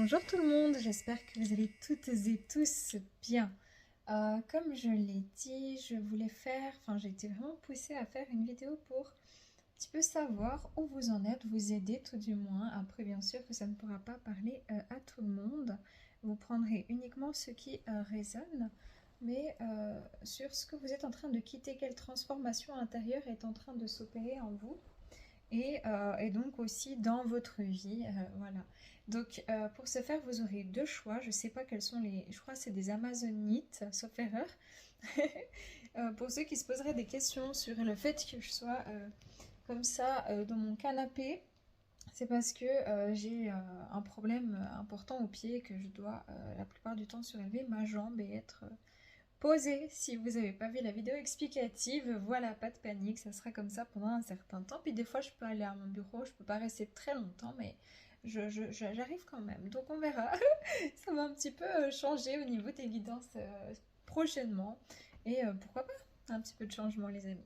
Bonjour tout le monde, j'espère que vous allez toutes et tous bien. Comme je l'ai dit, je voulais faire, j'ai été vraiment poussée à faire une vidéo pour un petit peu savoir où vous en êtes, vous aider tout du moins. Après, bien sûr que ça ne pourra pas parler à tout le monde. Vous prendrez uniquement ce qui résonne, mais sur ce que vous êtes en train de quitter, quelle transformation intérieure est en train de s'opérer en vous. Et donc aussi dans votre vie, voilà. Donc pour ce faire, vous aurez deux choix. Je sais pas quels sont les... Je crois que c'est des Amazonites, sauf erreur. Pour ceux qui se poseraient des questions sur le fait que je sois comme ça dans mon canapé, c'est parce que j'ai un problème important au pied que je dois la plupart du temps surélever ma jambe et être posée. Si vous n'avez pas vu la vidéo explicative, voilà, pas de panique, ça sera comme ça pendant un certain temps. Puis des fois, je peux aller à mon bureau, je peux pas rester très longtemps, mais j'arrive quand même. Donc on verra. Ça va un petit peu changer au niveau des guidances prochainement. Et pourquoi pas un petit peu de changement, les amis.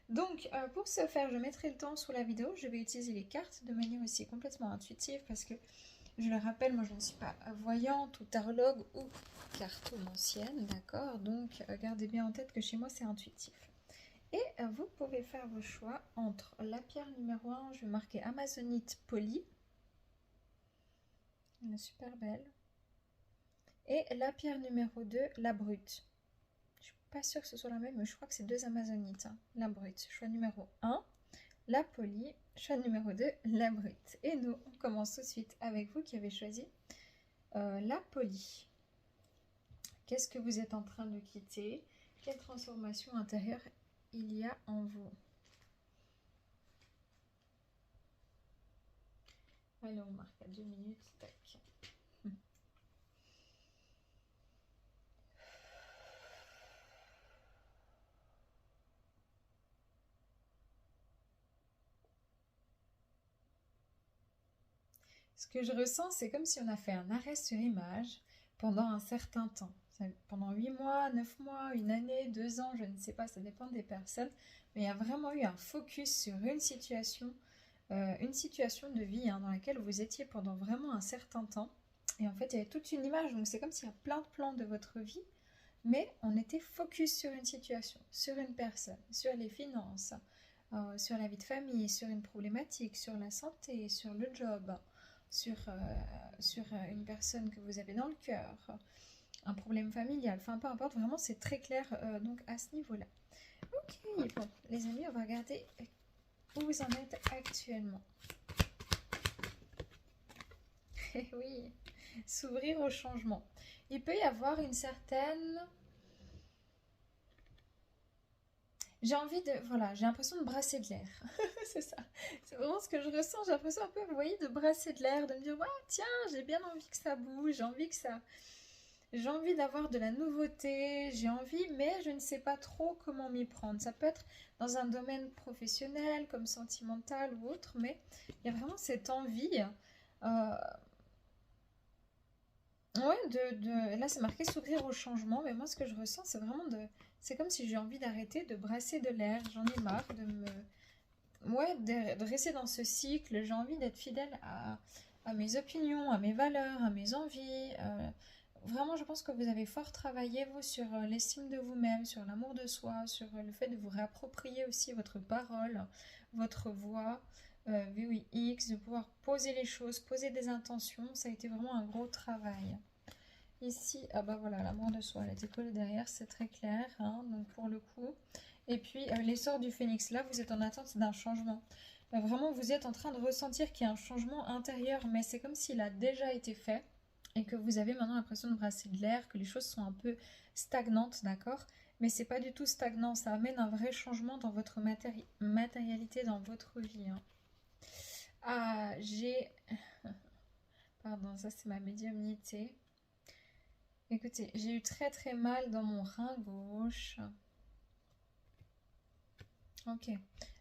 Donc pour ce faire, je mettrai le temps sous la vidéo. Je vais utiliser les cartes de manière aussi complètement intuitive parce que je le rappelle, moi je ne suis pas voyante ou tarologue ou cartomancienne, d'accord? Donc gardez bien en tête que chez moi c'est intuitif. Et vous pouvez faire vos choix entre la pierre numéro 1, je vais marquer Amazonite polie, elle est super belle, et la pierre numéro 2, la brute. Je ne suis pas sûre que ce soit la même, mais je crois que c'est deux Amazonites, hein. La brute, choix numéro 1, la polie, choix numéro 2, la brute. Et nous, on commence tout de suite avec vous qui avez choisi la polie. Qu'est-ce que vous êtes en train de quitter? Quelle transformation intérieure il y a en vous? Allez, on marque à 2 minutes. Tac. Ce que je ressens, c'est comme si on a fait un arrêt sur image pendant un certain temps. Pendant 8 mois, 9 mois, une année, 2 ans, je ne sais pas, ça dépend des personnes. Mais il y a vraiment eu un focus sur une situation de vie dans laquelle vous étiez pendant vraiment un certain temps. Et en fait, il y avait toute une image, donc c'est comme s'il y a plein de plans de votre vie, mais on était focus sur une situation, sur une personne, sur les finances, sur la vie de famille, sur une problématique, sur la santé, sur le job, sur une personne que vous avez dans le cœur, un problème familial, enfin peu importe, vraiment c'est très clair donc à ce niveau-là. Ok, bon, les amis, on va regarder où vous en êtes actuellement. Eh oui, s'ouvrir au changement. Il peut y avoir une certaine... J'ai envie de... Voilà, j'ai l'impression de brasser de l'air. C'est ça. C'est vraiment ce que je ressens. J'ai l'impression un peu, vous voyez, de brasser de l'air, de me dire, ouais, tiens, j'ai bien envie que ça bouge, j'ai envie que ça... J'ai envie d'avoir de la nouveauté, j'ai envie, mais je ne sais pas trop comment m'y prendre. Ça peut être dans un domaine professionnel, comme sentimental ou autre, mais il y a vraiment cette envie... euh, Ouais, là c'est marqué s'ouvrir au changement, mais moi ce que je ressens c'est vraiment de... C'est comme si j'ai envie d'arrêter de brasser de l'air, j'en ai marre de me... Ouais, de rester dans ce cycle, j'ai envie d'être fidèle à mes opinions, à mes valeurs, à mes envies. Vraiment, je pense que vous avez fort travaillé, vous, sur l'estime de vous-même, sur l'amour de soi, sur le fait de vous réapproprier aussi votre parole, votre voix, VOX, de pouvoir poser les choses, poser des intentions. Ça a été vraiment un gros travail. Ici, ah bah voilà, l'amour de soi, elle a été collée derrière, c'est très clair, hein, donc pour le coup. Et puis l'essor du phénix, là vous êtes en attente d'un changement. Vraiment, vous êtes en train de ressentir qu'il y a un changement intérieur, mais c'est comme s'il a déjà été fait et que vous avez maintenant l'impression de brasser de l'air, que les choses sont un peu stagnantes, d'accord? Mais c'est pas du tout stagnant, ça amène un vrai changement dans votre matérialité, dans votre vie, hein. Ah, j'ai... Pardon, ça c'est ma médiumnité. Écoutez, j'ai eu très très mal dans mon rein gauche. Ok.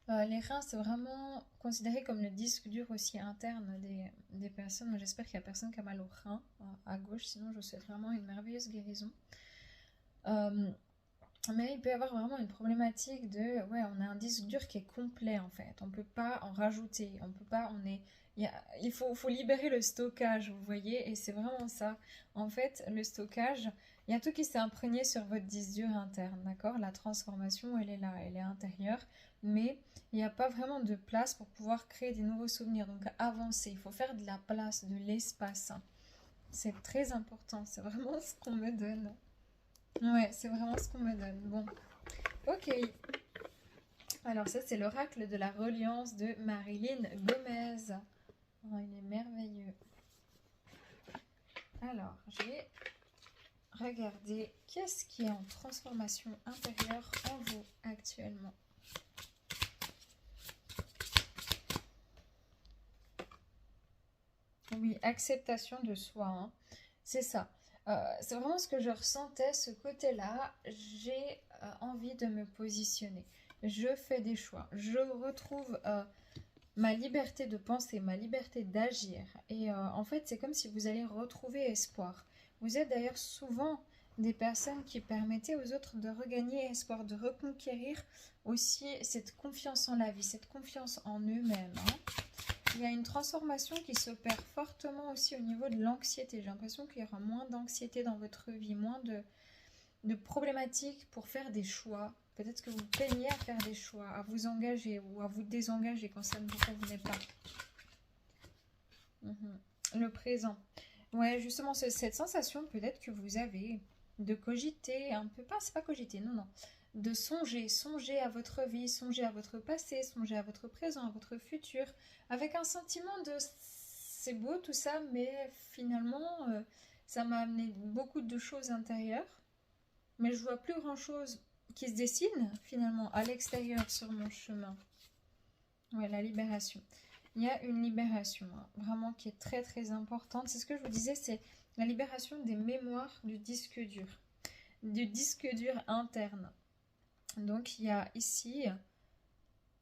Les reins, c'est vraiment considéré comme le disque dur aussi interne des personnes. Moi, j'espère qu'il n'y a personne qui a mal au rein à gauche, sinon je vous souhaite vraiment une merveilleuse guérison. Euh, Mais il peut y avoir vraiment une problématique de, ouais, on a un disque dur qui est complet en fait. On peut pas en rajouter. On peut pas, on est, faut libérer le stockage, vous voyez, et c'est vraiment ça. En fait, le stockage, il y a tout qui s'est imprégné sur votre disque dur interne, d'accord? La transformation, elle est là, elle est intérieure, mais il n'y a pas vraiment de place pour pouvoir créer des nouveaux souvenirs. Donc avancer, il faut faire de la place, de l'espace. C'est très important, c'est vraiment ce qu'on me donne. Ouais, c'est vraiment ce qu'on me donne. Bon, ok. Alors ça, c'est l'oracle de la reliance de Marilyn Gomez. Oh, il est merveilleux. Alors, je vais regarder qu'est-ce qui est en transformation intérieure en vous actuellement. Oui, acceptation de soi, hein. C'est ça. C'est vraiment ce que je ressentais, ce côté-là. J'ai envie de me positionner. Je fais des choix. Je retrouve ma liberté de penser, ma liberté d'agir. Et en fait, c'est comme si vous allez retrouver espoir. Vous êtes d'ailleurs souvent des personnes qui permettaient aux autres de regagner espoir, de reconquérir aussi cette confiance en la vie, cette confiance en eux-mêmes, hein. Il y a une transformation qui s'opère fortement aussi au niveau de l'anxiété. J'ai l'impression qu'il y aura moins d'anxiété dans votre vie, moins de problématiques pour faire des choix. Peut-être que vous peinez à faire des choix, à vous engager ou à vous désengager quand ça ne vous convenait pas. Le présent. Ouais, justement, cette sensation peut-être que vous avez de cogiter un peu, pas, c'est pas cogiter, non, non. De songer à votre vie, songer à votre passé, songer à votre présent, à votre futur, avec un sentiment de c'est beau tout ça, mais finalement, ça m'a amené beaucoup de choses intérieures, mais je vois plus grand-chose qui se dessine finalement à l'extérieur sur mon chemin. Ouais, la libération. Il y a une libération, hein, vraiment qui est très très importante. C'est ce que je vous disais, c'est la libération des mémoires du disque dur interne. Donc il y a ici,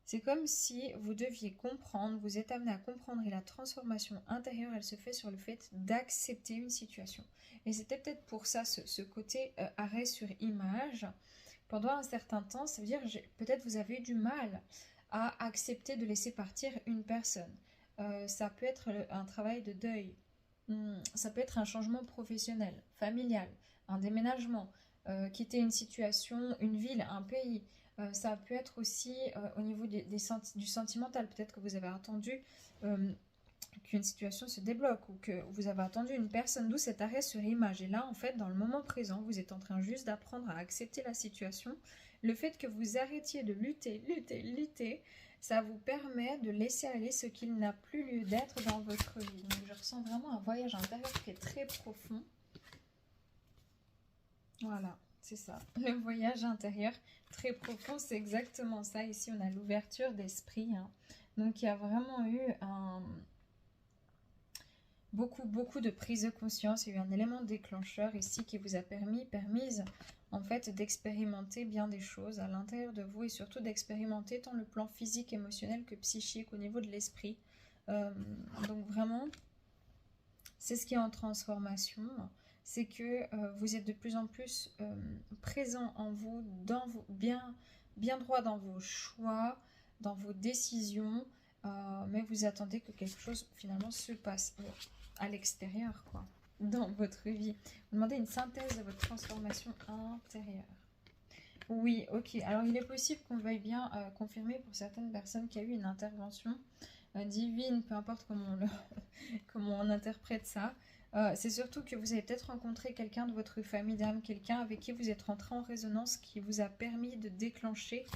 c'est comme si vous deviez comprendre, vous êtes amené à comprendre et la transformation intérieure, elle se fait sur le fait d'accepter une situation. Et c'était peut-être pour ça ce côté arrêt sur image. Pendant un certain temps, ça veut dire peut-être vous avez eu du mal à accepter de laisser partir une personne. Ça peut être un travail de deuil. Ça peut être un changement professionnel, familial, un déménagement, quitter une situation, une ville, un pays. Ça peut être aussi au niveau du sentimental. Peut-être que vous avez attendu qu'une situation se débloque ou que vous avez attendu une personne, d'où cet arrêt sur image. Et là, en fait, dans le moment présent, vous êtes en train juste d'apprendre à accepter la situation. Le fait que vous arrêtiez de lutter, ça vous permet de laisser aller ce qu'il n'a plus lieu d'être dans votre vie. Donc, je ressens vraiment un voyage intérieur qui est très profond. Voilà, c'est ça. Le voyage intérieur très profond, c'est exactement ça. Ici, on a l'ouverture d'esprit, hein. Donc, il y a vraiment eu beaucoup de prise de conscience. Il y a eu un élément déclencheur ici qui vous a permise en fait d'expérimenter bien des choses à l'intérieur de vous et surtout d'expérimenter tant le plan physique, émotionnel que psychique au niveau de l'esprit. Donc vraiment, c'est ce qui est en transformation. C'est que vous êtes de plus en plus présent en vous, bien droit dans vos choix, dans vos décisions, mais vous attendez que quelque chose finalement se passe à l'extérieur, quoi, dans votre vie. Vous demandez une synthèse de votre transformation intérieure. Oui, ok. Alors, il est possible qu'on veuille bien confirmer pour certaines personnes qu'il y a eu une intervention divine, peu importe comment on interprète ça. C'est surtout que vous avez peut-être rencontré quelqu'un de votre famille d'âme, quelqu'un avec qui vous êtes rentré en résonance, qui vous a permis de d'enclencher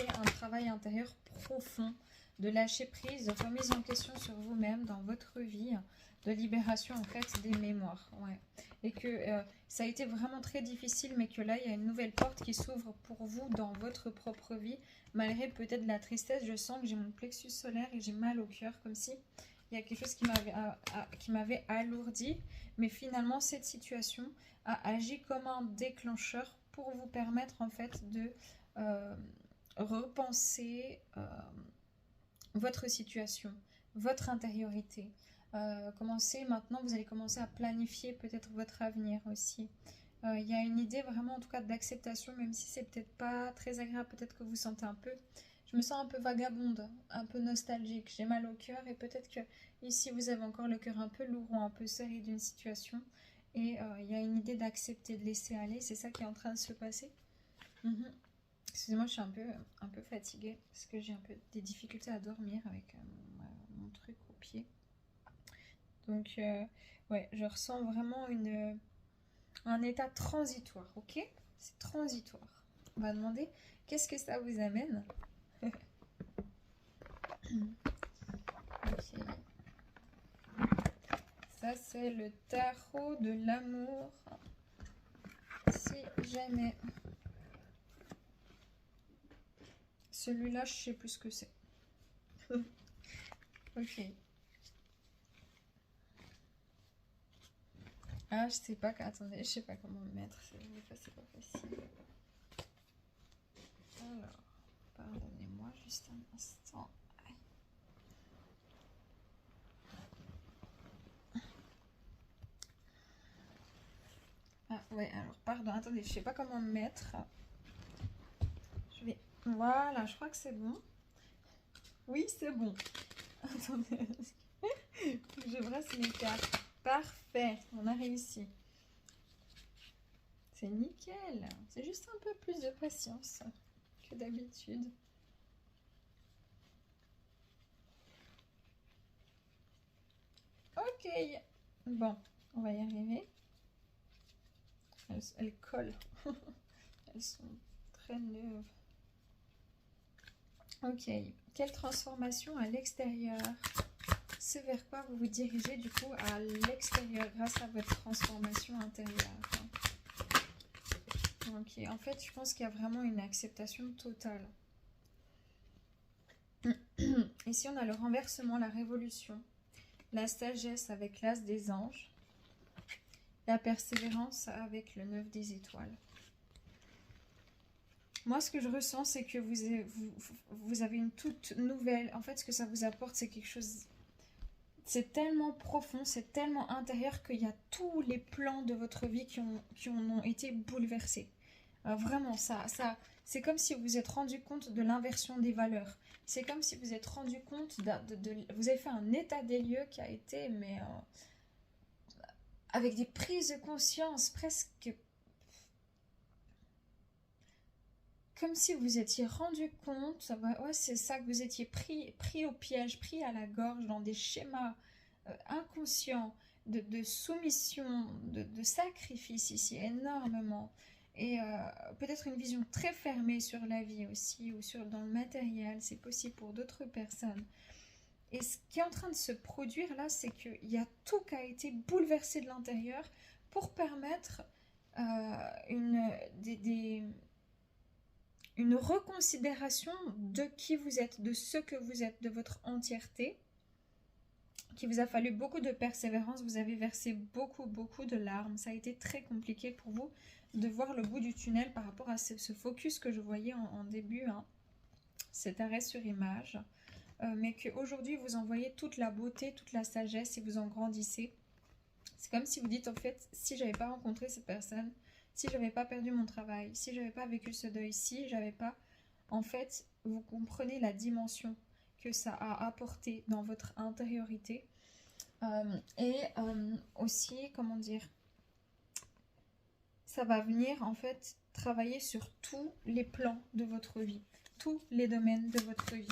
un travail intérieur profond, de lâcher prise, de remise en question sur vous-même dans votre vie, de libération en fait des mémoires. Ouais. Et que ça a été vraiment très difficile, mais que là, il y a une nouvelle porte qui s'ouvre pour vous dans votre propre vie. Malgré peut-être la tristesse, je sens que j'ai mon plexus solaire et j'ai mal au cœur, comme si il y a quelque chose qui m'avait alourdi. Mais finalement, cette situation a agi comme un déclencheur pour vous permettre en fait de repenser votre situation, votre intériorité. Maintenant, vous allez commencer à planifier peut-être votre avenir aussi. Il y a une idée vraiment en tout cas d'acceptation, même si c'est peut-être pas très agréable, peut-être que vous sentez un peu, je me sens un peu vagabonde, un peu nostalgique, j'ai mal au cœur et peut-être que ici vous avez encore le cœur un peu lourd ou un peu serré d'une situation et il y a une idée d'accepter, de laisser aller, c'est ça qui est en train de se passer. Mhm. Excusez-moi, je suis un peu fatiguée parce que j'ai un peu des difficultés à dormir avec mon truc au pied. Donc, ouais, je ressens vraiment un état transitoire, ok? C'est transitoire. On va demander qu'est-ce que ça vous amène. Ok. Ça, c'est le tarot de l'amour. Si jamais. Celui-là, je sais plus ce que c'est. Ok. Ah, je sais pas. Attendez, je sais pas comment me mettre. C'est pas facile. Alors, pardonnez-moi juste un instant. Ah ouais, alors pardon, attendez, je sais pas comment me mettre. Je vais. Voilà, je crois que c'est bon. Oui, c'est bon. Attendez. Je brasse les cartes. Parfait, on a réussi. C'est nickel. C'est juste un peu plus de patience que d'habitude. Ok. Bon, on va y arriver. Elles collent. Elles sont très neuves. Ok. Quelle transformation à l'extérieur? Ce vers quoi vous vous dirigez du coup à l'extérieur grâce à votre transformation intérieure. Ok, en fait, je pense qu'il y a vraiment une acceptation totale. Ici, on a le renversement, la révolution, la sagesse avec l'as des anges, la persévérance avec le 9 des étoiles. Moi, ce que je ressens, c'est que vous avez une toute nouvelle... En fait, ce que ça vous apporte, c'est quelque chose... C'est tellement profond, c'est tellement intérieur qu'il y a tous les plans de votre vie qui ont été bouleversés. Vraiment, c'est comme si vous vous êtes rendu compte de l'inversion des valeurs. C'est comme si vous vous êtes rendu compte vous avez fait un état des lieux qui a été, mais avec des prises de conscience presque comme si vous étiez rendu compte, ouais, c'est ça, que vous étiez pris au piège, pris à la gorge dans des schémas inconscients de soumission, de sacrifice ici, énormément. Et peut-être une vision très fermée sur la vie aussi, ou dans le matériel, c'est possible pour d'autres personnes. Et ce qui est en train de se produire là, c'est qu'il y a tout qui a été bouleversé de l'intérieur pour permettre une reconsidération de qui vous êtes, de ce que vous êtes, de votre entièreté, qui vous a fallu beaucoup de persévérance, vous avez versé beaucoup de larmes, ça a été très compliqué pour vous de voir le bout du tunnel par rapport à ce focus que je voyais en début, hein, cet arrêt sur image, mais qu'aujourd'hui vous en voyez toute la beauté, toute la sagesse et vous en grandissez. C'est comme si vous dites en fait, si j'avais pas rencontré cette personne, si j'avais pas perdu mon travail, si j'avais pas vécu ce deuil, si j'avais pas... En fait, vous comprenez la dimension que ça a apporté dans votre intériorité. Aussi, comment dire, ça va venir en fait travailler sur tous les plans de votre vie, tous les domaines de votre vie.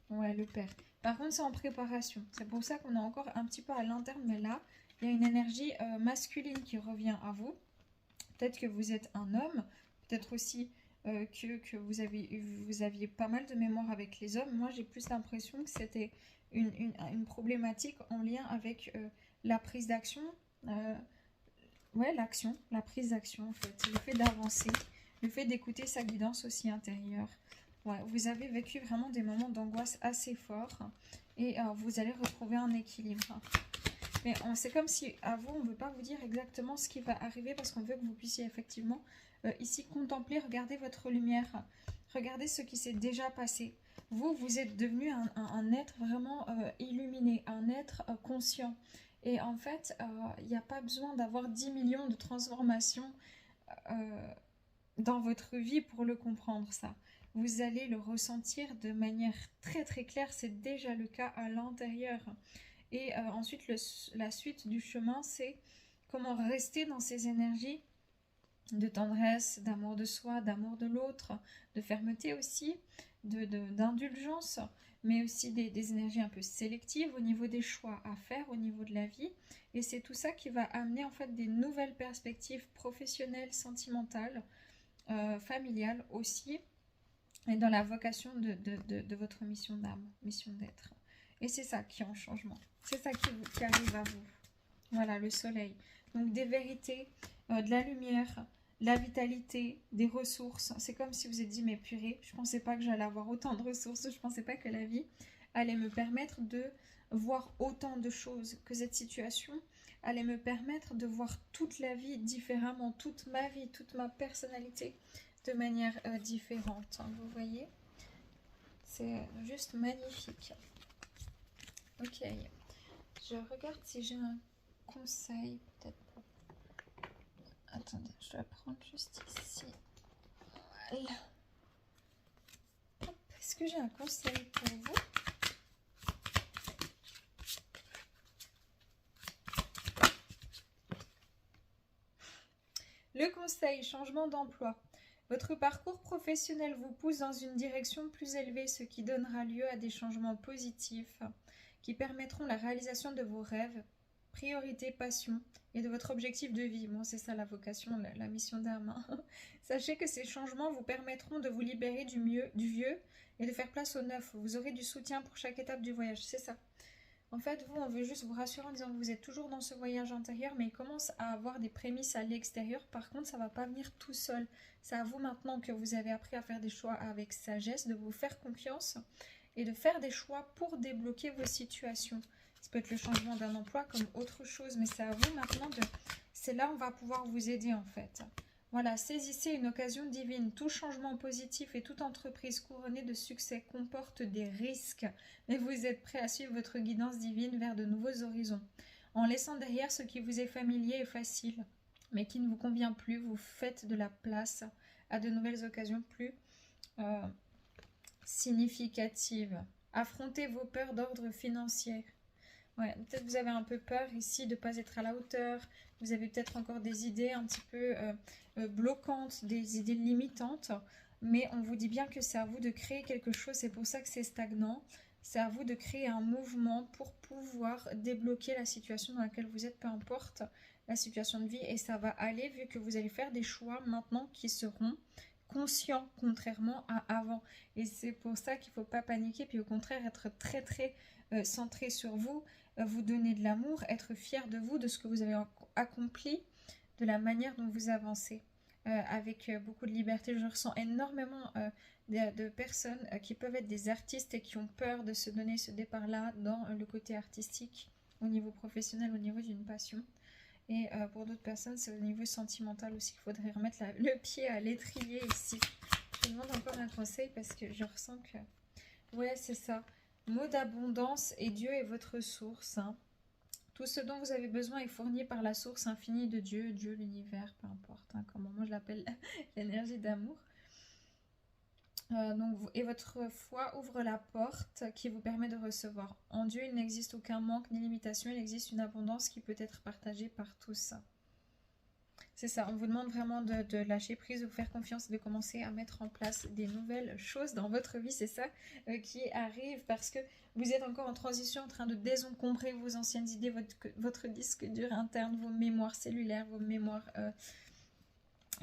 Ouais, le père. Par contre, c'est en préparation. C'est pour ça qu'on est encore un petit peu à l'interne, mais là, il y a une énergie masculine qui revient à vous. Peut-être que vous êtes un homme, peut-être aussi que vous aviez pas mal de mémoire avec les hommes. Moi, j'ai plus l'impression que c'était une problématique en lien avec la prise d'action. Ouais, l'action, la prise d'action en fait. Le fait d'avancer, le fait d'écouter sa guidance aussi intérieure. Ouais, vous avez vécu vraiment des moments d'angoisse assez forts et vous allez retrouver un équilibre. Mais c'est comme si, à vous, on ne veut pas vous dire exactement ce qui va arriver parce qu'on veut que vous puissiez effectivement ici contempler, regarder votre lumière, regarder ce qui s'est déjà passé. Vous êtes devenu un être vraiment illuminé, un être conscient. Et en fait, il n'y a pas besoin d'avoir 10 millions de transformations dans votre vie pour le comprendre, ça. Vous allez le ressentir de manière très très claire, c'est déjà le cas à l'intérieur. Et ensuite, la suite du chemin, c'est comment rester dans ces énergies de tendresse, d'amour de soi, d'amour de l'autre, de fermeté aussi, d'indulgence, mais aussi des énergies un peu sélectives au niveau des choix à faire, au niveau de la vie. Et c'est tout ça qui va amener en fait des nouvelles perspectives professionnelles, sentimentales, familiales aussi, et dans la vocation de votre mission d'âme, mission d'être. Et c'est ça qui est en changement. C'est ça qui arrive à vous. Voilà, le soleil. Donc des vérités, de la lumière, la vitalité, des ressources. C'est comme si vous êtes dit, mais purée, je ne pensais pas que j'allais avoir autant de ressources, je ne pensais pas que la vie allait me permettre de voir autant de choses, que cette situation allait me permettre de voir toute la vie différemment, toute ma vie, toute ma personnalité de manière différente. Vous voyez, c'est juste magnifique. Ok, je regarde si j'ai un conseil peut-être. Attendez, je dois prendre juste ici. Voilà. Est-ce que j'ai un conseil pour vous? Le conseil, changement d'emploi. Votre parcours professionnel vous pousse dans une direction plus élevée, ce qui donnera lieu à des changements positifs qui permettront la réalisation de vos rêves, priorités, passions et de votre objectif de vie. Bon, c'est ça la vocation, la mission d'âme. Hein. Sachez que ces changements vous permettront de vous libérer du vieux et de faire place au neuf. Vous aurez du soutien pour chaque étape du voyage, c'est ça. En fait, vous, on veut juste vous rassurer en disant que vous êtes toujours dans ce voyage intérieur, mais il commence à avoir des prémices à l'extérieur. Par contre, ça ne va pas venir tout seul. C'est à vous maintenant que vous avez appris à faire des choix avec sagesse, de vous faire confiance et de faire des choix pour débloquer vos situations. Ça peut être le changement d'un emploi comme autre chose, mais c'est à vous maintenant de... C'est là où on va pouvoir vous aider en fait. Voilà, saisissez une occasion divine. Tout changement positif et toute entreprise couronnée de succès comporte des risques, mais vous êtes prêt à suivre votre guidance divine vers de nouveaux horizons. En laissant derrière ce qui vous est familier et facile, mais qui ne vous convient plus, vous faites de la place à de nouvelles occasions plus significatives. Affrontez vos peurs d'ordre financier. Ouais, peut-être vous avez un peu peur ici de ne pas être à la hauteur. Vous avez peut-être encore des idées un petit peu bloquantes, des idées limitantes. Mais on vous dit bien que c'est à vous de créer quelque chose. C'est pour ça que c'est stagnant. C'est à vous de créer un mouvement pour pouvoir débloquer la situation dans laquelle vous êtes, peu importe la situation de vie. Et ça va aller vu que vous allez faire des choix maintenant qui seront conscients, contrairement à avant. Et c'est pour ça qu'il ne faut pas paniquer. Puis au contraire, être très très centré sur vous, vous donner de l'amour, être fier de vous, de ce que vous avez accompli, de la manière dont vous avancez. Avec beaucoup de liberté, je ressens énormément de personnes qui peuvent être des artistes et qui ont peur de se donner ce départ-là dans le côté artistique, au niveau professionnel, au niveau d'une passion. Et pour d'autres personnes, c'est au niveau sentimental aussi qu'il faudrait remettre le pied à l'étrier ici. Je demande encore un conseil parce que je ressens que... Ouais, c'est ça. Mot d'abondance et Dieu est votre source. Hein. Tout ce dont vous avez besoin est fourni par la source infinie de Dieu, Dieu, l'univers, peu importe hein, comment moi je l'appelle, l'énergie d'amour. Et votre foi ouvre la porte qui vous permet de recevoir. En Dieu, il n'existe aucun manque ni limitation, il existe une abondance qui peut être partagée par tous. C'est ça, on vous demande vraiment de lâcher prise, de vous faire confiance et de commencer à mettre en place des nouvelles choses dans votre vie. C'est ça qui arrive parce que vous êtes encore en transition, en train de désencombrer vos anciennes idées, votre disque dur interne, vos mémoires cellulaires, vos mémoires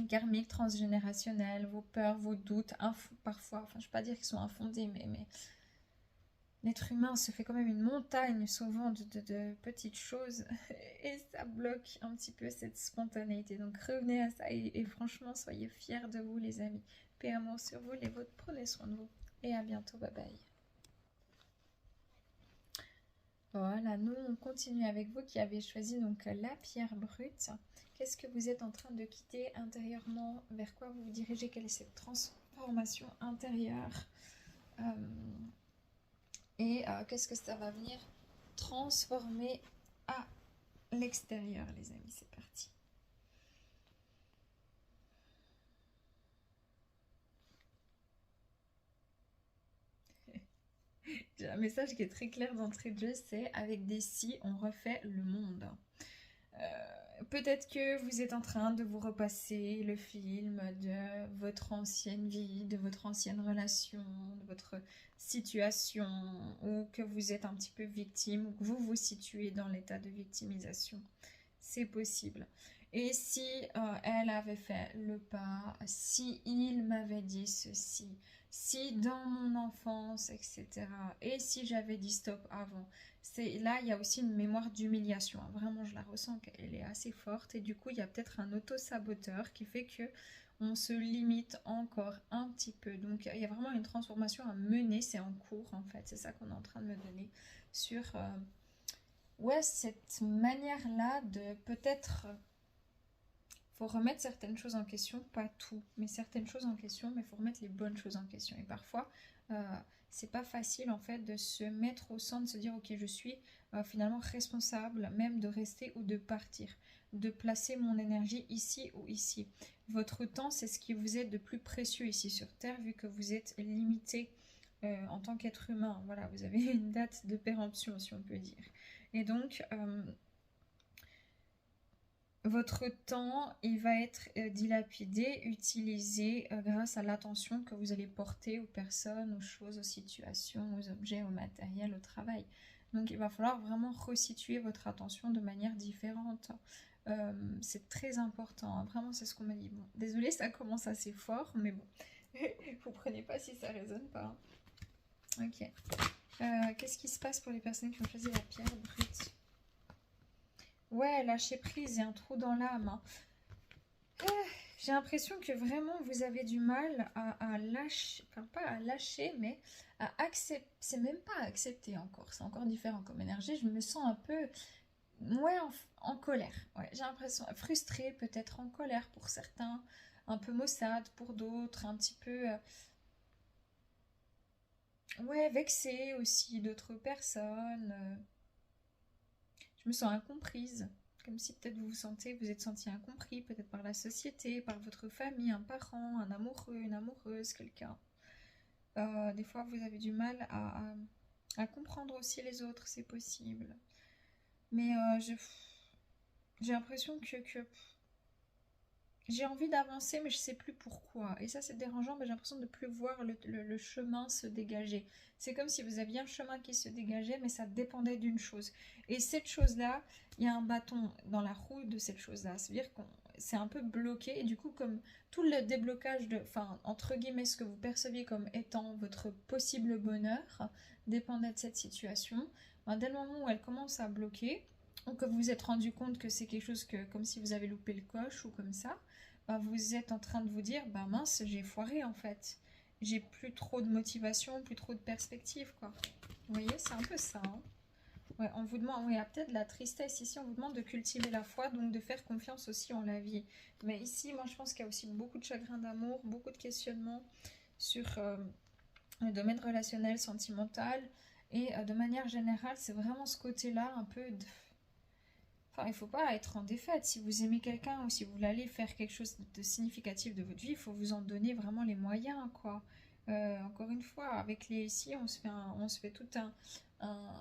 karmiques, transgénérationnelles, vos peurs, vos doutes, parfois, enfin je ne vais pas dire qu'ils sont infondés, mais l'être humain se fait quand même une montagne souvent de petites choses et ça bloque un petit peu cette spontanéité. Donc revenez à ça et franchement soyez fiers de vous les amis. Paix amour sur vous, les vôtres, prenez soin de vous et à bientôt, bye bye. Voilà, nous on continue avec vous qui avez choisi donc la pierre brute. Qu'est-ce que vous êtes en train de quitter intérieurement? Vers quoi vous vous dirigez? Quelle est cette transformation intérieure? Et qu'est-ce que ça va venir transformer à l'extérieur, les amis. C'est parti. J'ai un message qui est très clair d'entrée de jeu, c'est avec des si, on refait le monde. Peut-être que vous êtes en train de vous repasser le film de votre ancienne vie, de votre ancienne relation, de votre situation, ou que vous êtes un petit peu victime, ou que vous vous situez dans l'état de victimisation. C'est possible. Et si elle avait fait le pas, si il m'avait dit ceci, si dans mon enfance, etc. Et si j'avais dit stop avant. Là, il y a aussi une mémoire d'humiliation. Vraiment, je la ressens qu'elle est assez forte. Et du coup, il y a peut-être un auto-saboteur qui fait que on se limite encore un petit peu. Donc, il y a vraiment une transformation à mener. C'est en cours, en fait. C'est ça qu'on est en train de me donner sur... ouais, cette manière-là de peut-être... faut remettre certaines choses en question, pas tout, mais certaines choses en question, mais il faut remettre les bonnes choses en question. Et parfois, c'est pas facile en fait de se mettre au centre, de se dire ok, je suis finalement responsable même de rester ou de partir, de placer mon énergie ici ou ici. Votre temps, c'est ce qui vous est de plus précieux ici sur Terre, vu que vous êtes limité en tant qu'être humain. Voilà, vous avez une date de péremption, si on peut dire. Et donc, votre temps, il va être dilapidé, utilisé grâce à l'attention que vous allez porter aux personnes, aux choses, aux situations, aux objets, au matériel, au travail. Donc il va falloir vraiment resituer votre attention de manière différente. C'est très important, hein. Vraiment c'est ce qu'on m'a dit. Bon, désolée, ça commence assez fort, mais bon, vous prenez pas si ça résonne pas. Ok. Qu'est-ce qui se passe pour les personnes qui ont choisi la pierre brute? Ouais, lâcher prise, il y a un trou dans l'âme, hein. J'ai l'impression que vraiment vous avez du mal à lâcher, enfin pas à lâcher, mais à accepter. C'est même pas à accepter encore, c'est encore différent comme énergie. Je me sens un peu, ouais, en colère. Ouais, j'ai l'impression frustrée, peut-être en colère pour certains, un peu maussade pour d'autres, un petit peu, ouais, vexée aussi d'autres personnes. Je me sens incomprise. Comme si peut-être vous vous êtes senti incompris, peut-être par la société, par votre famille, un parent, un amoureux, une amoureuse, quelqu'un. Des fois, vous avez du mal à comprendre aussi les autres, c'est possible. Mais j'ai l'impression que j'ai envie d'avancer, mais je sais plus pourquoi. Et ça, c'est dérangeant, mais j'ai l'impression de ne plus voir le chemin se dégager. C'est comme si vous aviez un chemin qui se dégageait, mais ça dépendait d'une chose. Et cette chose-là, il y a un bâton dans la roue de cette chose-là. C'est-à-dire que c'est un peu bloqué. Et du coup, comme tout le déblocage de, enfin, entre guillemets, ce que vous perceviez comme étant votre possible bonheur dépendait de cette situation. Ben, dès le moment où elle commence à bloquer, ou que vous vous êtes rendu compte que c'est quelque chose que, comme si vous avez loupé le coche ou comme ça, bah, vous êtes en train de vous dire, bah mince, j'ai foiré en fait. J'ai plus trop de motivation, plus trop de perspective, quoi. Vous voyez, c'est un peu ça, hein. Ouais, on vous demande, oui, il y a peut-être de la tristesse ici, on vous demande de cultiver la foi, donc de faire confiance aussi en la vie. Mais ici, moi, je pense qu'il y a aussi beaucoup de chagrin d'amour, beaucoup de questionnements sur le domaine relationnel, sentimental, et de manière générale, c'est vraiment ce côté-là, un peu de... Enfin, il ne faut pas être en défaite. Si vous aimez quelqu'un ou si vous voulez faire quelque chose de significatif de votre vie, il faut vous en donner vraiment les moyens, quoi. Encore une fois, avec les ici, on se fait tout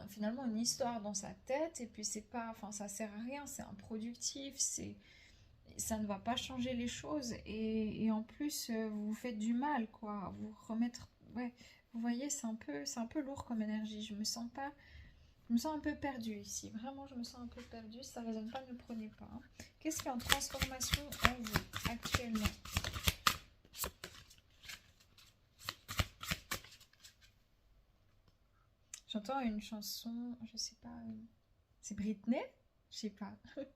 finalement une histoire dans sa tête et puis c'est pas, enfin ça sert à rien, c'est improductif, ça ne va pas changer les choses et en plus vous vous faites du mal, quoi. Vous remettre, ouais, vous voyez, c'est un peu lourd comme énergie. Je me sens un peu perdue ici. Vraiment, je me sens un peu perdue. Si ça ne résonne pas, ne prenez pas, hein. Qu'est-ce qui est en transformation en vous actuellement? J'entends une chanson, je sais pas. C'est Britney? Je sais pas.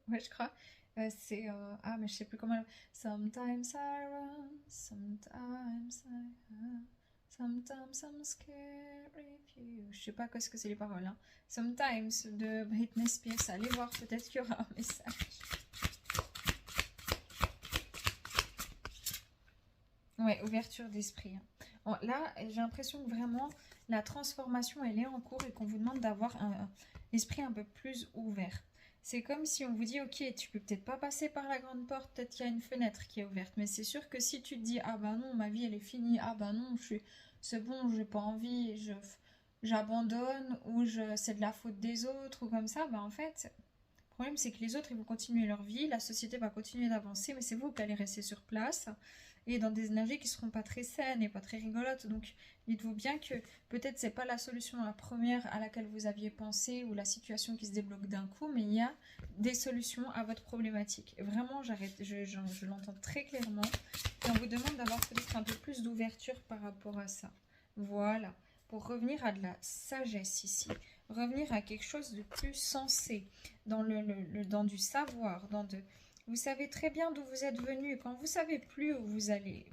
Ouais, je crois. Ah, mais je sais plus comment. Sometimes I run, sometimes I run. Sometimes I'm scared if you... Je sais pas qu'est-ce que c'est les paroles, hein. Sometimes de Britney Spears. Allez voir, peut-être qu'il y aura un message. Ouais, ouverture d'esprit, hein. Bon, là, j'ai l'impression que vraiment la transformation, elle est en cours et qu'on vous demande d'avoir un esprit un peu plus ouvert. C'est comme si on vous dit, ok, tu peux peut-être pas passer par la grande porte, peut-être qu'il y a une fenêtre qui est ouverte, mais c'est sûr que si tu te dis, ah ben non, ma vie elle est finie, ah ben non, c'est bon, j'ai pas envie, j'abandonne, ou c'est de la faute des autres, ou comme ça, ben en fait, le problème c'est que les autres ils vont continuer leur vie, la société va continuer d'avancer, mais c'est vous qui allez rester sur place, et dans des énergies qui seront pas très saines et pas très rigolotes, donc dites-vous bien que peut-être c'est pas la solution la première à laquelle vous aviez pensé ou la situation qui se débloque d'un coup, mais il y a des solutions à votre problématique. Vraiment, je l'entends très clairement et on vous demande d'avoir peut-être un peu plus d'ouverture par rapport à ça. Voilà, pour revenir à de la sagesse ici, revenir à quelque chose de plus sensé, dans du savoir, vous savez très bien d'où vous êtes venu, quand vous savez plus où vous allez,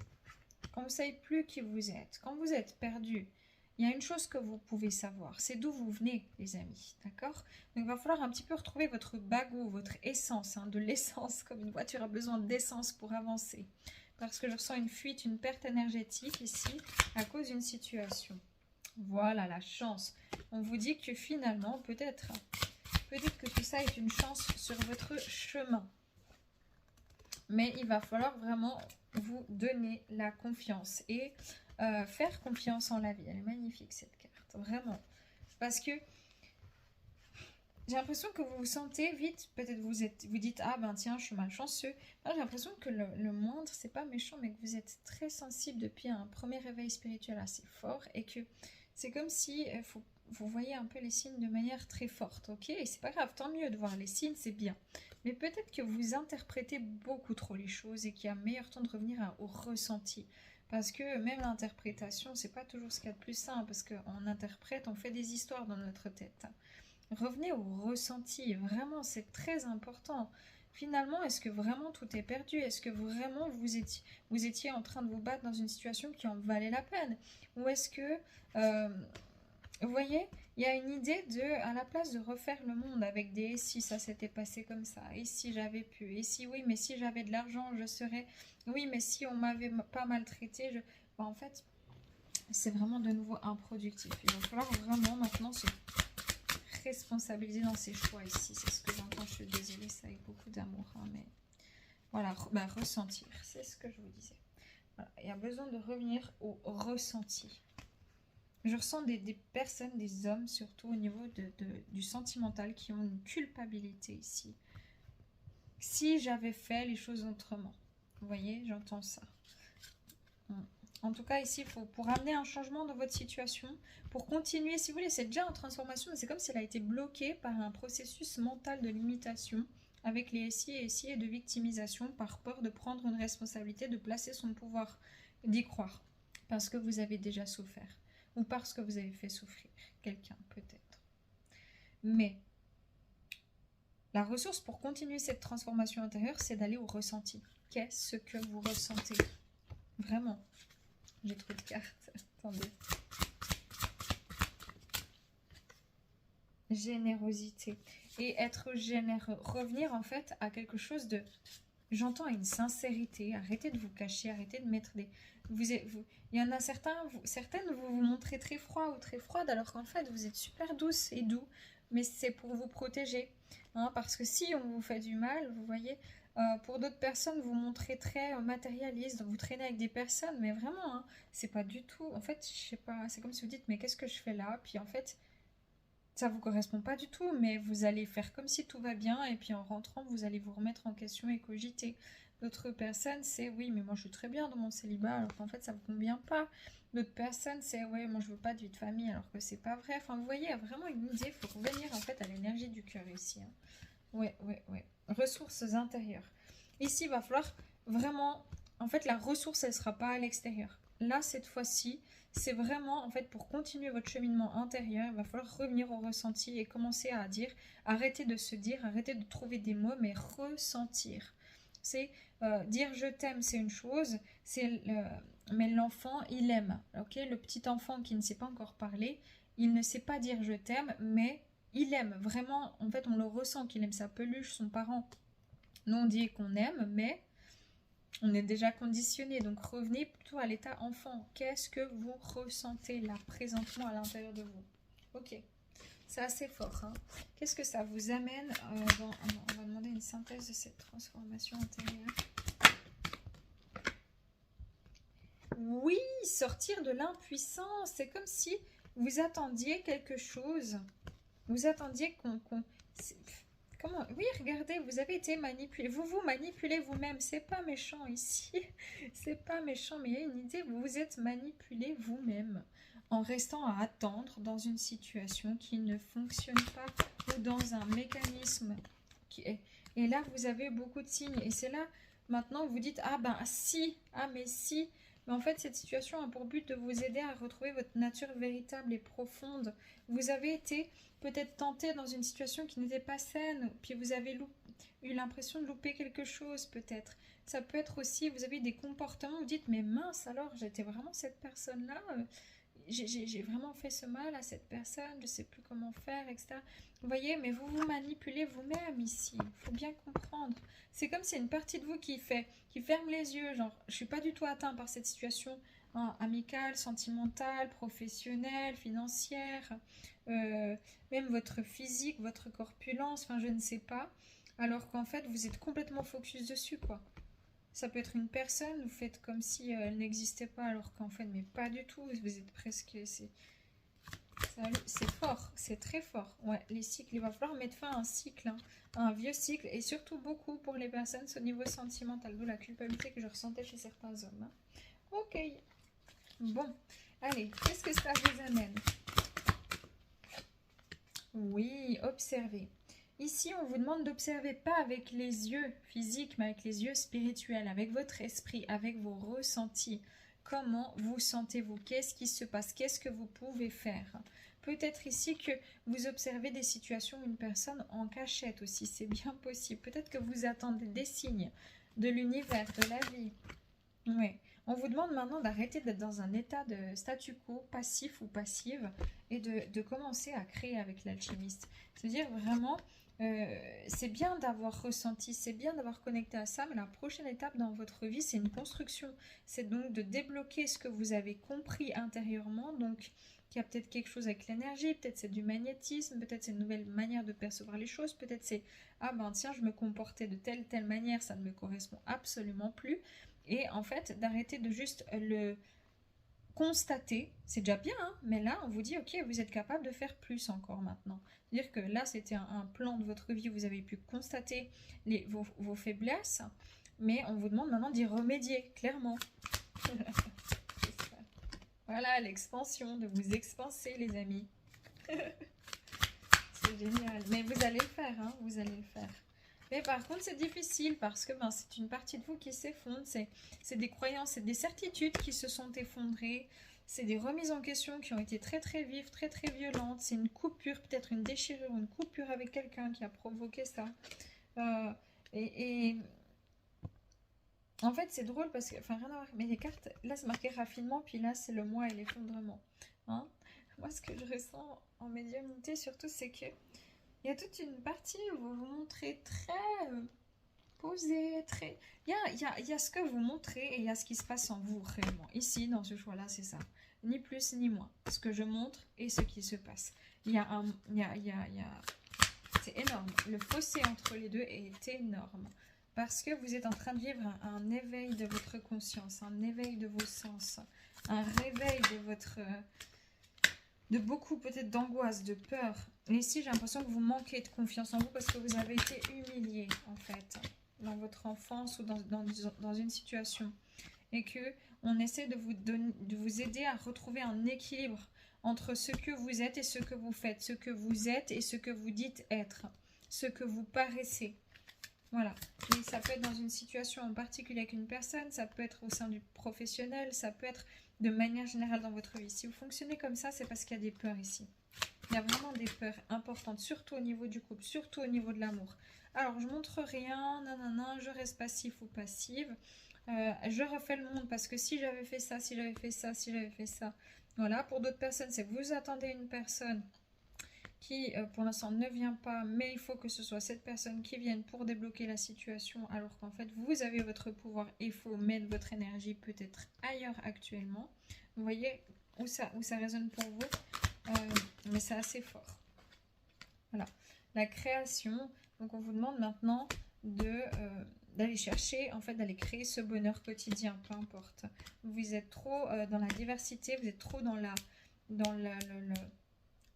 quand vous savez plus qui vous êtes, quand vous êtes perdu, il y a une chose que vous pouvez savoir, c'est d'où vous venez, les amis, d'accord? Donc il va falloir un petit peu retrouver votre bagot, votre essence, de l'essence, comme une voiture a besoin d'essence pour avancer. Parce que je ressens une fuite, une perte énergétique ici, à cause d'une situation. Voilà la chance. On vous dit que finalement, peut-être que tout ça est une chance sur votre chemin. Mais il va falloir vraiment vous donner la confiance et faire confiance en la vie. Elle est magnifique cette carte, vraiment. Parce que j'ai l'impression que vous vous sentez vite, peut-être vous dites, ah ben tiens, je suis malchanceux. J'ai l'impression que le moindre, c'est pas méchant, mais que vous êtes très sensible depuis un premier réveil spirituel assez fort et que c'est comme si vous voyez un peu les signes de manière très forte, ok? Et c'est pas grave, tant mieux de voir les signes, c'est bien. Mais peut-être que vous interprétez beaucoup trop les choses et qu'il y a meilleur temps de revenir au ressenti. Parce que même l'interprétation, c'est pas toujours ce qu'il y a de plus simple, parce qu'on interprète, on fait des histoires dans notre tête. Revenez au ressenti, vraiment, c'est très important. Finalement, est-ce que vraiment tout est perdu? Est-ce que vraiment vous étiez en train de vous battre dans une situation qui en valait la peine? Ou est-ce que, vous voyez, il y a une idée de, à la place de refaire le monde avec des et si ça s'était passé comme ça, et si j'avais pu, et si oui, mais si j'avais de l'argent, je serais, oui, mais si on m'avait pas maltraité, en fait, c'est vraiment de nouveau improductif. Il va falloir vraiment maintenant se responsabiliser dans ses choix ici. C'est ce que j'entends. Je suis désolée, c'est avec beaucoup d'amour. Mais voilà, ressentir. C'est ce que je vous disais. Voilà. Il y a besoin de revenir au ressenti. Je ressens des personnes, des hommes, surtout au niveau du sentimental, qui ont une culpabilité ici. Si j'avais fait les choses autrement. Vous voyez, j'entends ça. En tout cas, ici, pour amener un changement dans votre situation, pour continuer, si vous voulez, c'est déjà en transformation, mais c'est comme si elle a été bloquée par un processus mental de limitation avec les SI et SI et de victimisation par peur de prendre une responsabilité, de placer son pouvoir, d'y croire, parce que vous avez déjà souffert ou parce que vous avez fait souffrir quelqu'un, peut-être. Mais la ressource pour continuer cette transformation intérieure, c'est d'aller au ressenti. Qu'est-ce que vous ressentez? Vraiment. J'ai trop de cartes. Attendez. Générosité. Et être généreux. Revenir en fait à quelque chose de... J'entends une sincérité. Arrêtez de vous cacher. Arrêtez de mettre des... il y en a certaines, vous vous montrez très froid ou très froide alors qu'en fait, vous êtes super douce et doux. Mais c'est pour vous protéger. Parce que si on vous fait du mal, vous voyez... pour d'autres personnes, vous montrez très matérialiste, vous traînez avec des personnes, mais vraiment, c'est pas du tout. En fait, je sais pas, c'est comme si vous dites, mais qu'est-ce que je fais là? Puis en fait, ça vous correspond pas du tout, mais vous allez faire comme si tout va bien, et puis en rentrant, vous allez vous remettre en question et cogiter. D'autres personnes, c'est oui, mais moi je suis très bien dans mon célibat, alors qu'en fait, ça vous convient pas. D'autres personnes, c'est ouais, moi je veux pas de vie de famille, alors que c'est pas vrai. Enfin, vous voyez, il y a vraiment une idée, il faut revenir en fait à l'énergie du cœur ici. Ouais. Ressources intérieures. Ici, il va falloir vraiment... En fait, la ressource, elle ne sera pas à l'extérieur. Là, cette fois-ci, c'est vraiment, en fait, pour continuer votre cheminement intérieur, il va falloir revenir au ressenti et commencer à dire, arrêtez de se dire, arrêtez de trouver des mots, mais ressentir. C'est dire je t'aime, c'est une chose, mais l'enfant, il aime. Ok, le petit enfant qui ne sait pas encore parler, il ne sait pas dire je t'aime, mais il aime vraiment, en fait on le ressent qu'il aime sa peluche, son parent. Nous on dit qu'on aime, mais on est déjà conditionné, donc revenez plutôt à l'état enfant. Qu'est-ce que vous ressentez là, présentement à l'intérieur de vous? Ok, C'est assez fort. Hein. Qu'est-ce que ça vous amène on va demander une synthèse de cette transformation intérieure. Oui, sortir de l'impuissance. C'est comme si vous attendiez quelque chose. Vous attendiez comment? Oui, regardez, vous avez été manipulé. Vous vous manipulez vous-même. C'est pas méchant ici. C'est pas méchant, mais il y a une idée. Vous vous êtes manipulé vous-même en restant à attendre dans une situation qui ne fonctionne pas ou dans un mécanisme qui est... Et là, vous avez beaucoup de signes. Et c'est là, maintenant, vous dites, ah ben si, ah mais si. Mais en fait, cette situation a pour but de vous aider à retrouver votre nature véritable et profonde. Vous avez été peut-être tenté dans une situation qui n'était pas saine, puis vous avez eu l'impression de louper quelque chose peut-être. Ça peut être aussi, vous avez des comportements, vous dites, mais mince alors, j'étais vraiment cette personne-là, j'ai vraiment fait ce mal à cette personne, je ne sais plus comment faire, etc. Vous voyez, mais vous vous manipulez vous-même ici, il faut bien comprendre. C'est comme si une partie de vous qui ferme les yeux, genre, je ne suis pas du tout atteint par cette situation amicale, sentimentale, professionnelle, financière, même votre physique, votre corpulence, enfin je ne sais pas, alors qu'en fait vous êtes complètement focus dessus, quoi. Ça peut être une personne, vous faites comme si elle n'existait pas, alors qu'en fait, mais pas du tout, vous êtes presque... C'est fort, c'est très fort. Ouais, les cycles, il va falloir mettre fin à un cycle, hein, un vieux cycle, et surtout beaucoup pour les personnes au niveau sentimental, d'où la culpabilité que je ressentais chez certains hommes. Hein. Ok, bon, allez, qu'est-ce que ça vous amène? Oui, observez. Ici, on vous demande d'observer pas avec les yeux physiques, mais avec les yeux spirituels, avec votre esprit, avec vos ressentis. Comment vous sentez-vous? Qu'est-ce qui se passe? Qu'est-ce que vous pouvez faire? Peut-être ici que vous observez des situations où une personne en cachette aussi, c'est bien possible. Peut-être que vous attendez des signes de l'univers, de la vie. Oui. On vous demande maintenant d'arrêter d'être dans un état de statu quo, passif ou passive, et de commencer à créer avec l'alchimiste. C'est-à-dire vraiment, c'est bien d'avoir ressenti, c'est bien d'avoir connecté à ça, mais la prochaine étape dans votre vie, c'est une construction. C'est donc de débloquer ce que vous avez compris intérieurement, donc il y a peut-être quelque chose avec l'énergie, peut-être c'est du magnétisme, peut-être c'est une nouvelle manière de percevoir les choses, peut-être c'est « Ah ben tiens, je me comportais de telle manière, ça ne me correspond absolument plus ». Et en fait, d'arrêter de juste le constater, c'est déjà bien, hein, mais là, on vous dit, ok, vous êtes capable de faire plus encore maintenant. C'est-à-dire que là, c'était un plan de votre vie, vous avez pu constater vos faiblesses, mais on vous demande maintenant d'y remédier, clairement. Voilà, l'expansion, de vous expanser, les amis. C'est génial. Mais vous allez le faire, hein, vous allez le faire. Mais par contre, c'est difficile parce que ben, c'est une partie de vous qui s'effondre. C'est des croyances, c'est des certitudes qui se sont effondrées. C'est des remises en question qui ont été très très vives, très très violentes. C'est une coupure, peut-être une déchirure, une coupure avec quelqu'un qui a provoqué ça. Et en fait, c'est drôle parce que, enfin, rien à voir. Mais les cartes, là, c'est marqué raffinement, puis là, c'est le moi et l'effondrement. Hein, moi, ce que je ressens en médiumnité, surtout, c'est que il y a toute une partie où vous vous montrez très posé, très... Il y a ce que vous montrez et il y a ce qui se passe en vous réellement. Ici, dans ce choix-là, c'est ça. Ni plus ni moins. Ce que je montre et ce qui se passe. C'est énorme. Le fossé entre les deux est énorme. Parce que vous êtes en train de vivre un éveil de votre conscience, un éveil de vos sens, un réveil de beaucoup peut-être d'angoisse, de peur. Et ici, j'ai l'impression que vous manquez de confiance en vous parce que vous avez été humilié, en fait, dans votre enfance ou dans une situation. Et qu'on essaie de vous aider à retrouver un équilibre entre ce que vous êtes et ce que vous faites, ce que vous êtes et ce que vous dites être, ce que vous paraissez. Voilà. Et ça peut être dans une situation en particulier avec une personne, ça peut être au sein du professionnel, ça peut être de manière générale dans votre vie. Si vous fonctionnez comme ça, c'est parce qu'il y a des peurs ici. Il y a vraiment des peurs importantes, surtout au niveau du couple, surtout au niveau de l'amour. Alors, je montre rien, nanana, je reste passif ou passive. Je refais le monde parce que si j'avais fait ça, si j'avais fait ça, si j'avais fait ça. Voilà, pour d'autres personnes, c'est vous attendez une personne qui pour l'instant ne vient pas, mais il faut que ce soit cette personne qui vienne pour débloquer la situation, alors qu'en fait vous avez votre pouvoir et il faut mettre votre énergie peut-être ailleurs actuellement. Vous voyez où ça résonne pour vous, mais c'est assez fort. Voilà, la création. Donc on vous demande maintenant d'aller chercher, en fait, d'aller créer ce bonheur quotidien, peu importe. Vous êtes trop dans la diversité, vous êtes trop dans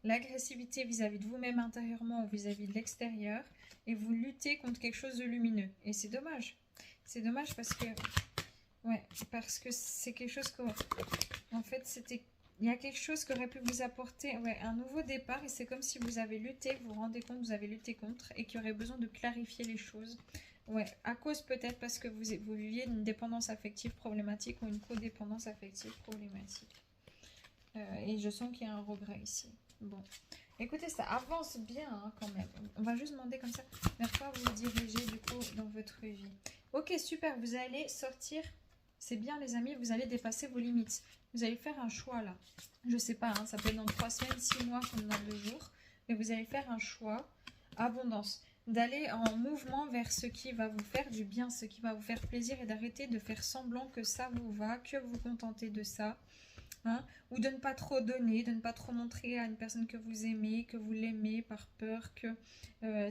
l'agressivité vis-à-vis de vous-même intérieurement ou vis-à-vis de l'extérieur, et vous luttez contre quelque chose de lumineux. Et c'est dommage. C'est dommage parce que, ouais, parce que c'est quelque chose que, en fait, il y a quelque chose qui aurait pu vous apporter, ouais, un nouveau départ, et c'est comme si vous avez lutté, vous vous rendez compte, vous avez lutté contre, et qu'il y aurait besoin de clarifier les choses. Ouais, à cause peut-être parce que vous viviez une dépendance affective problématique ou une codépendance affective problématique. Et je sens qu'il y a un regret ici. Bon, écoutez, ça avance bien hein, quand même. On va juste demander comme ça vers quoi vous vous dirigez du coup dans votre vie. Ok, super, vous allez sortir. C'est bien les amis, vous allez dépasser vos limites. Vous allez faire un choix là. Je sais pas, hein, ça peut être dans 3 semaines, 6 mois, comme dans 2 jours. Mais vous allez faire un choix, abondance. D'aller en mouvement vers ce qui va vous faire du bien, ce qui va vous faire plaisir et d'arrêter de faire semblant que ça vous va, que vous vous contentez de ça. Hein, ou de ne pas trop donner, de ne pas trop montrer à une personne que vous aimez, que vous l'aimez par peur que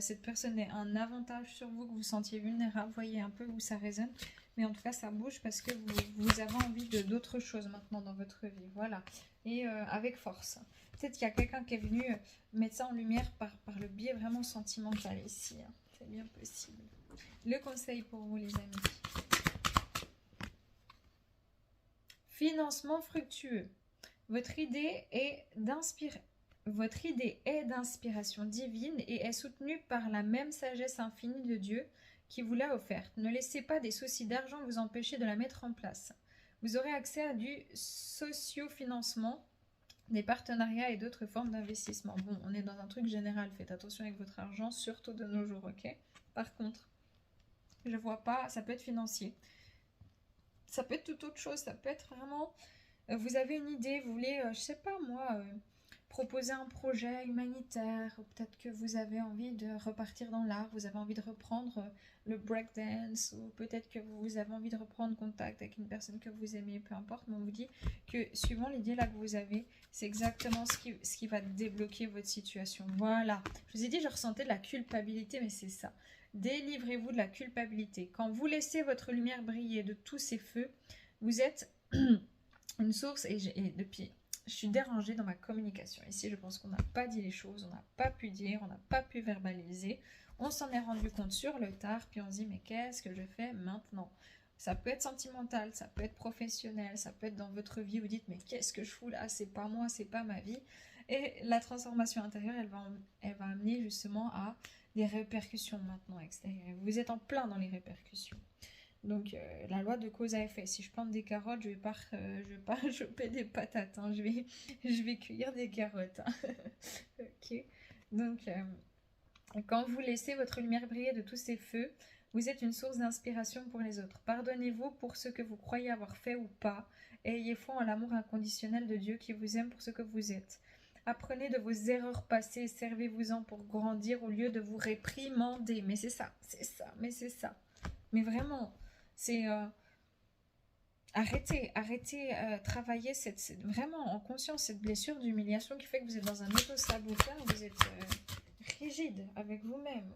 cette personne ait un avantage sur vous, que vous vous sentiez vulnérable. Vous voyez un peu où ça résonne. Mais en tout cas, ça bouge parce que vous avez envie d'autres choses maintenant dans votre vie. Voilà. Et avec force. Peut-être qu'il y a quelqu'un qui est venu mettre ça en lumière par le biais vraiment sentimental ici. Hein. C'est bien possible. Le conseil pour vous, les amis. Financement fructueux. Votre idée est d'inspiration divine et est soutenue par la même sagesse infinie de Dieu qui vous l'a offerte. Ne laissez pas des soucis d'argent vous empêcher de la mettre en place. Vous aurez accès à du socio-financement, des partenariats et d'autres formes d'investissement. Bon, on est dans un truc général, faites attention avec votre argent, surtout de nos jours, ok? Par contre, je vois pas, ça peut être financier. Ça peut être toute autre chose, ça peut être vraiment... vous avez une idée, vous voulez, je sais pas moi, proposer un projet humanitaire, ou peut-être que vous avez envie de repartir dans l'art, vous avez envie de reprendre le breakdance, ou peut-être que vous avez envie de reprendre contact avec une personne que vous aimez, peu importe, mais on vous dit que suivant l'idée là que vous avez, c'est exactement ce qui va débloquer votre situation. Voilà, je vous ai dit, je ressentais de la culpabilité, mais c'est ça. Délivrez-vous de la culpabilité. Quand vous laissez votre lumière briller de tous ces feux, vous êtes une source, et depuis, je suis dérangée dans ma communication. Ici, je pense qu'on n'a pas dit les choses, on n'a pas pu dire, on n'a pas pu verbaliser. On s'en est rendu compte sur le tard, puis on se dit, mais qu'est-ce que je fais maintenant? Ça peut être sentimental, ça peut être professionnel, ça peut être dans votre vie, vous dites, mais qu'est-ce que je fous là? C'est pas moi, c'est pas ma vie. Et la transformation intérieure, elle va amener justement à des répercussions maintenant extérieures. Vous êtes en plein dans les répercussions. Donc la loi de cause à effet. Si je plante des carottes, je vais pas choper des patates. Hein. Je vais cueillir des carottes. Hein. Ok. Donc quand vous laissez votre lumière briller de tous ces feux, vous êtes une source d'inspiration pour les autres. Pardonnez-vous pour ce que vous croyez avoir fait ou pas. Et ayez foi en l'amour inconditionnel de Dieu qui vous aime pour ce que vous êtes. Apprenez de vos erreurs passées, servez-vous-en pour grandir au lieu de vous réprimander. Mais c'est ça, mais c'est ça. Mais vraiment, c'est arrêtez, travailler vraiment en conscience cette blessure d'humiliation qui fait que vous êtes dans un auto-sabotage, vous êtes rigide avec vous-même.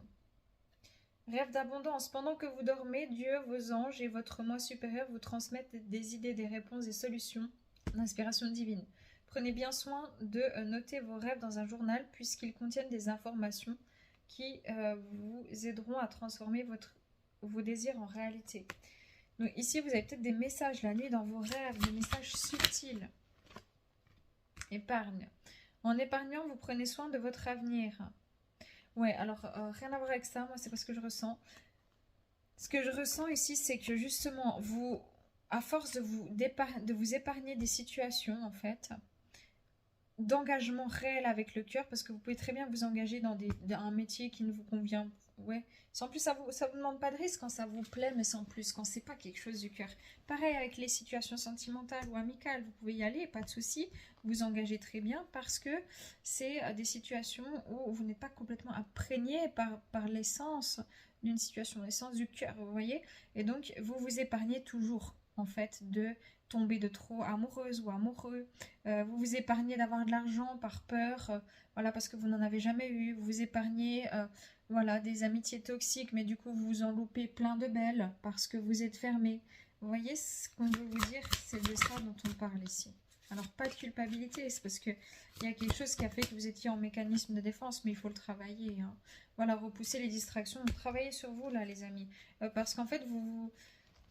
Rêve d'abondance. Pendant que vous dormez, Dieu, vos anges et votre moi supérieur vous transmettent des idées, des réponses, des solutions d'inspiration divine. Prenez bien soin de noter vos rêves dans un journal puisqu'ils contiennent des informations qui vous aideront à transformer vos désirs en réalité. Donc ici, vous avez peut-être des messages la nuit dans vos rêves, des messages subtils. Épargne. En épargnant, vous prenez soin de votre avenir. Ouais, alors rien à voir avec ça, moi c'est pas ce que je ressens. Ce que je ressens ici, c'est que justement, à force de vous épargner des situations, en fait, d'engagement réel avec le cœur, parce que vous pouvez très bien vous engager dans un métier qui ne vous convient. Ouais. Sans plus, ça vous demande pas de risque quand ça vous plaît, mais sans plus, quand c'est pas quelque chose du cœur. Pareil avec les situations sentimentales ou amicales, vous pouvez y aller, pas de souci, vous engagez très bien parce que c'est des situations où vous n'êtes pas complètement imprégné par l'essence d'une situation, l'essence du cœur, vous voyez. Et donc, vous vous épargnez toujours. en fait, de tomber de trop amoureuse ou amoureux. Vous vous épargnez d'avoir de l'argent par peur, voilà, parce que vous n'en avez jamais eu. Vous vous épargnez, voilà, des amitiés toxiques, mais du coup, vous en loupez plein de belles parce que vous êtes fermé. Vous voyez ce qu'on veut vous dire, c'est de ça dont on parle ici. Alors, pas de culpabilité, c'est parce qu'il y a quelque chose qui a fait que vous étiez en mécanisme de défense, mais il faut le travailler, hein. Voilà, repousser les distractions, travailler sur vous, là, les amis. Parce qu'en fait,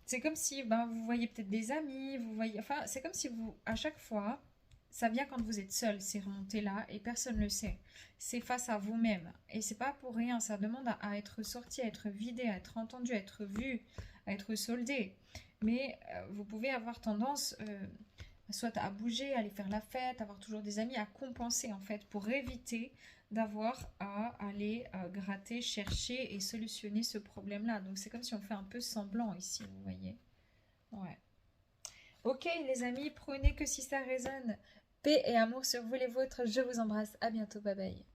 c'est comme si ben, vous voyez peut-être des amis, vous voyez, enfin, c'est comme si vous, à chaque fois, ça vient quand vous êtes seul, ces remontées-là, et personne ne le sait. C'est face à vous-même. Et c'est pas pour rien, ça demande à être sorti, à être vidé, à être entendu, à être vu, à être soldé. Mais vous pouvez avoir tendance soit à bouger, à aller faire la fête, avoir toujours des amis, à compenser en fait, pour éviter d'avoir à aller gratter, chercher et solutionner ce problème-là. Donc c'est comme si on fait un peu semblant ici, vous voyez. Ouais. Ok les amis, prenez que si ça résonne. Paix et amour sur vous les vôtres. Je vous embrasse. À bientôt. Bye bye.